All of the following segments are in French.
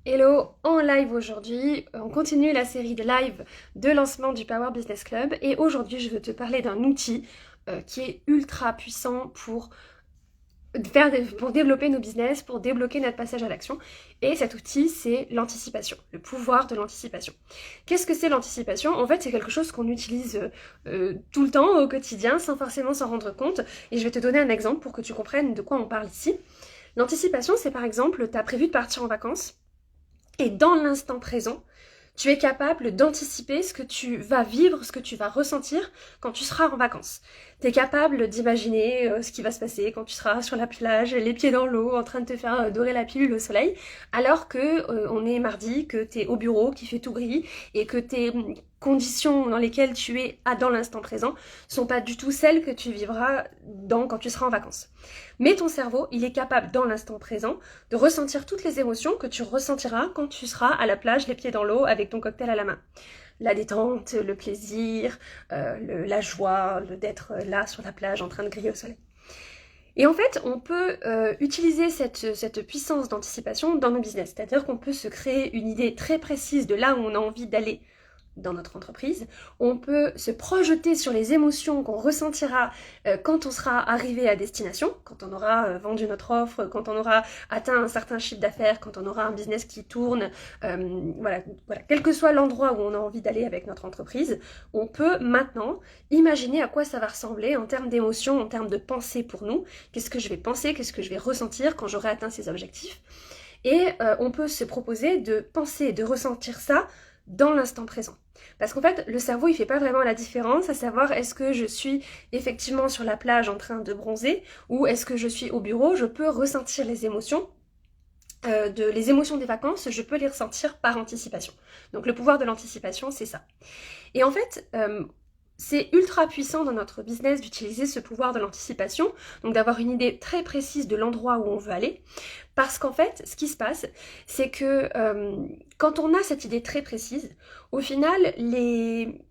Hello, en live aujourd'hui, on continue la série de live de lancement du Power Business Club et aujourd'hui je veux te parler d'un outil qui est ultra puissant pour développer nos business, pour débloquer notre passage à l'action. Et cet outil, c'est l'anticipation, le pouvoir de l'anticipation. Qu'est-ce que c'est l'anticipation? En fait, c'est quelque chose qu'on utilise tout le temps, au quotidien, sans forcément s'en rendre compte. Et je vais te donner un exemple pour que tu comprennes de quoi on parle ici. L'anticipation, c'est par exemple, tu as prévu de partir en vacances, et dans l'instant présent, tu es capable d'anticiper ce que tu vas vivre, ce que tu vas ressentir quand tu seras en vacances. Tu es capable d'imaginer ce qui va se passer quand tu seras sur la plage, les pieds dans l'eau, en train de te faire dorer la pilule au soleil, alors que on est mardi, que tu es au bureau, qu'il fait tout gris, et que tes conditions dans lesquelles tu es dans l'instant présent sont pas du tout celles que tu vivras quand tu seras en vacances. Mais ton cerveau, il est capable dans l'instant présent de ressentir toutes les émotions que tu ressentiras quand tu seras à la plage, les pieds dans l'eau, avec ton cocktail à la main. La détente, le plaisir, la joie d'être là sur la plage en train de griller au soleil. Et en fait, on peut utiliser cette puissance d'anticipation dans nos business. C'est-à-dire qu'on peut se créer une idée très précise de là où on a envie d'aller dans notre entreprise. On peut se projeter sur les émotions qu'on ressentira quand on sera arrivé à destination, quand on aura vendu notre offre, quand on aura atteint un certain chiffre d'affaires, quand on aura un business qui tourne, voilà, quel que soit l'endroit où on a envie d'aller avec notre entreprise, on peut maintenant imaginer à quoi ça va ressembler en termes d'émotions, en termes de pensée pour nous. Qu'est-ce que je vais penser, qu'est-ce que je vais ressentir quand j'aurai atteint ces objectifs. Et on peut se proposer de penser, de ressentir ça dans l'instant présent. Parce qu'en fait, le cerveau, il fait pas vraiment la différence à savoir est-ce que je suis effectivement sur la plage en train de bronzer ou est-ce que je suis au bureau, je peux ressentir les émotions. Les émotions des vacances, je peux les ressentir par anticipation. Donc le pouvoir de l'anticipation, c'est ça. Et en fait, c'est ultra puissant dans notre business d'utiliser ce pouvoir de l'anticipation, donc d'avoir une idée très précise de l'endroit où on veut aller, parce qu'en fait, ce qui se passe, c'est que quand on a cette idée très précise, au final, les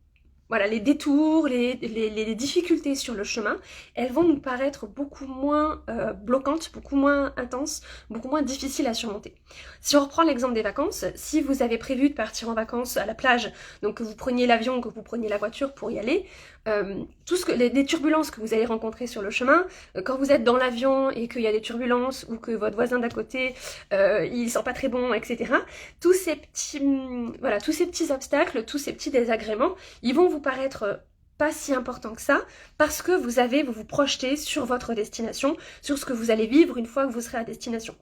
détours, les difficultés sur le chemin, elles vont nous paraître beaucoup moins bloquantes, beaucoup moins intenses, beaucoup moins difficiles à surmonter. Si on reprend l'exemple des vacances, si vous avez prévu de partir en vacances à la plage, donc que vous preniez l'avion, que vous preniez la voiture pour y aller, les turbulences que vous allez rencontrer sur le chemin, quand vous êtes dans l'avion et qu'il y a des turbulences ou que votre voisin d'à côté il sent pas très bon, etc. Tous ces petits obstacles, tous ces petits désagréments, ils vont vous paraître pas si important que ça, parce que vous vous projetez sur votre destination, sur ce que vous allez vivre une fois que vous serez à destination.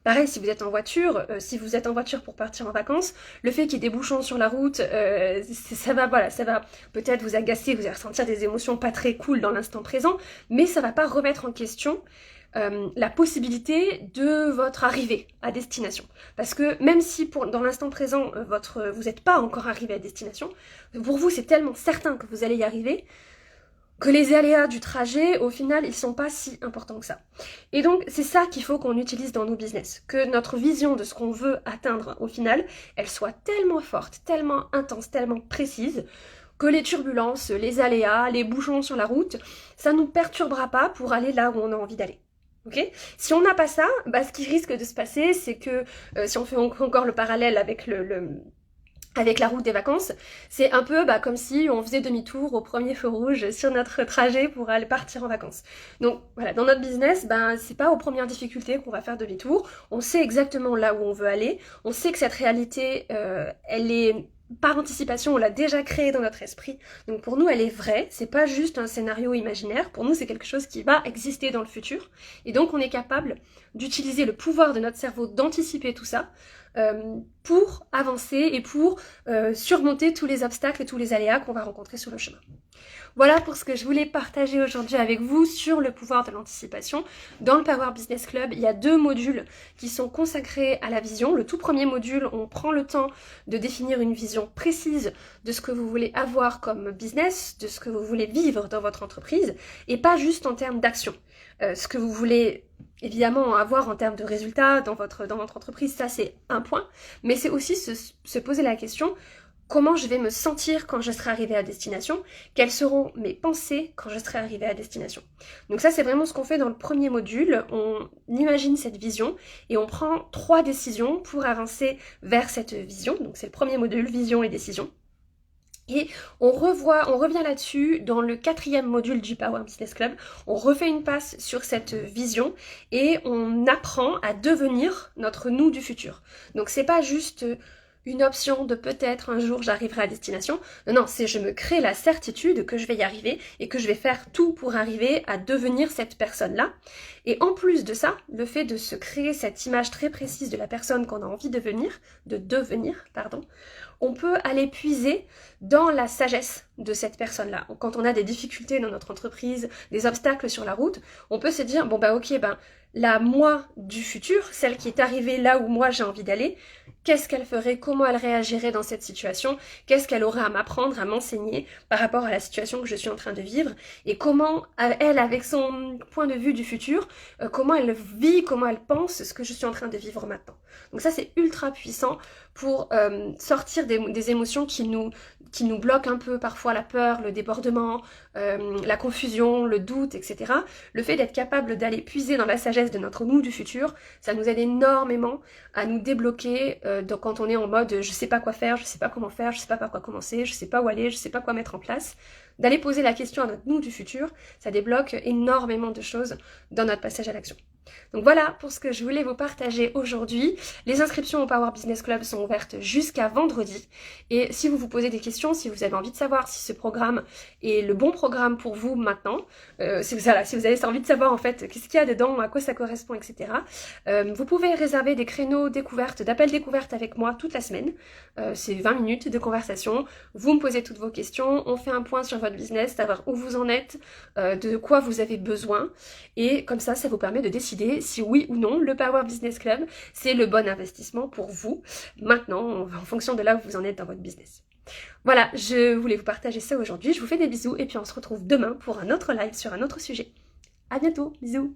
Pareil, si vous êtes en voiture pour partir en vacances, le fait qu'il y ait des bouchons sur la route, ça va peut-être vous agacer, vous allez ressentir des émotions pas très cool dans l'instant présent, mais ça va pas remettre en question la possibilité de votre arrivée à destination. Parce que même si dans l'instant présent, vous n'êtes pas encore arrivé à destination, pour vous c'est tellement certain que vous allez y arriver, que les aléas du trajet, au final, ils sont pas si importants que ça. Et donc, c'est ça qu'il faut qu'on utilise dans nos business. Que notre vision de ce qu'on veut atteindre, au final, elle soit tellement forte, tellement intense, tellement précise, que les turbulences, les aléas, les bouchons sur la route, ça nous perturbera pas pour aller là où on a envie d'aller. Okay, si on n'a pas ça, ce qui risque de se passer, c'est que si on fait encore le parallèle avec avec la route des vacances, c'est un peu comme si on faisait demi-tour au premier feu rouge sur notre trajet pour aller partir en vacances. Donc voilà, dans notre business, c'est pas aux premières difficultés qu'on va faire demi-tour. On sait exactement là où on veut aller. On sait que cette réalité, elle est par anticipation, on l'a déjà créée dans notre esprit. Donc pour nous, elle est vraie. C'est pas juste un scénario imaginaire. Pour nous, c'est quelque chose qui va exister dans le futur. Et donc on est capable d'utiliser le pouvoir de notre cerveau d'anticiper tout ça pour avancer et pour surmonter tous les obstacles et tous les aléas qu'on va rencontrer sur le chemin. Voilà pour ce que je voulais partager aujourd'hui avec vous sur le pouvoir de l'anticipation. Dans le Power Business Club, il y a 2 modules qui sont consacrés à la vision. Le tout premier module, on prend le temps de définir une vision précise de ce que vous voulez avoir comme business, de ce que vous voulez vivre dans votre entreprise, et pas juste en termes d'action. Ce que vous voulez évidemment avoir en termes de résultats dans votre entreprise, ça c'est un point, mais c'est aussi se poser la question, comment je vais me sentir quand je serai arrivée à destination, quelles seront mes pensées quand je serai arrivée à destination. Donc ça, c'est vraiment ce qu'on fait dans le premier module. On imagine cette vision et on prend 3 décisions pour avancer vers cette vision. Donc c'est le premier module, vision et décision. Et on revient là-dessus dans le 4e module du Power Business Club. On refait une passe sur cette vision et on apprend à devenir notre nous du futur. Donc c'est pas juste une option de peut-être un jour j'arriverai à destination. Non, c'est je me crée la certitude que je vais y arriver et que je vais faire tout pour arriver à devenir cette personne-là. Et en plus de ça, le fait de se créer cette image très précise de la personne qu'on a envie de devenir, on peut aller puiser dans la sagesse de cette personne-là. Quand on a des difficultés dans notre entreprise, des obstacles sur la route, on peut se dire, bon bah ok, la moi du futur, celle qui est arrivée là où moi j'ai envie d'aller, qu'est-ce qu'elle ferait, comment elle réagirait dans cette situation, qu'est-ce qu'elle aurait à m'apprendre, à m'enseigner par rapport à la situation que je suis en train de vivre, et comment elle, avec son point de vue du futur, comment elle vit, comment elle pense ce que je suis en train de vivre maintenant. Donc ça c'est ultra puissant pour sortir des émotions qui nous bloquent un peu, parfois la peur, le débordement, la confusion, le doute, etc. Le fait d'être capable d'aller puiser dans la sagesse de notre nous du futur, ça nous aide énormément à nous débloquer quand on est en mode je sais pas quoi faire, je sais pas comment faire, je sais pas par quoi commencer, je sais pas où aller, je sais pas quoi mettre en place. D'aller poser la question à notre nous du futur, ça débloque énormément de choses dans notre passage à l'action. Donc voilà pour ce que je voulais vous partager aujourd'hui. Les inscriptions au Power Business Club sont ouvertes jusqu'à vendredi. Et si vous vous posez des questions, si vous avez envie de savoir si ce programme est le bon programme pour vous maintenant, si vous avez envie de savoir en fait qu'est-ce qu'il y a dedans, à quoi ça correspond, etc. Vous pouvez réserver des créneaux découvertes, d'appels découvertes avec moi toute la semaine. C'est 20 minutes de conversation. Vous me posez toutes vos questions, on fait un point sur votre business, savoir où vous en êtes, de quoi vous avez besoin. Et comme ça vous permet de décider si oui ou non le Power Business Club c'est le bon investissement pour vous maintenant en fonction de là où vous en êtes dans votre business. Voilà, je voulais vous partager ça aujourd'hui, je vous fais des bisous et puis on se retrouve demain pour un autre live sur un autre sujet. À bientôt, bisous.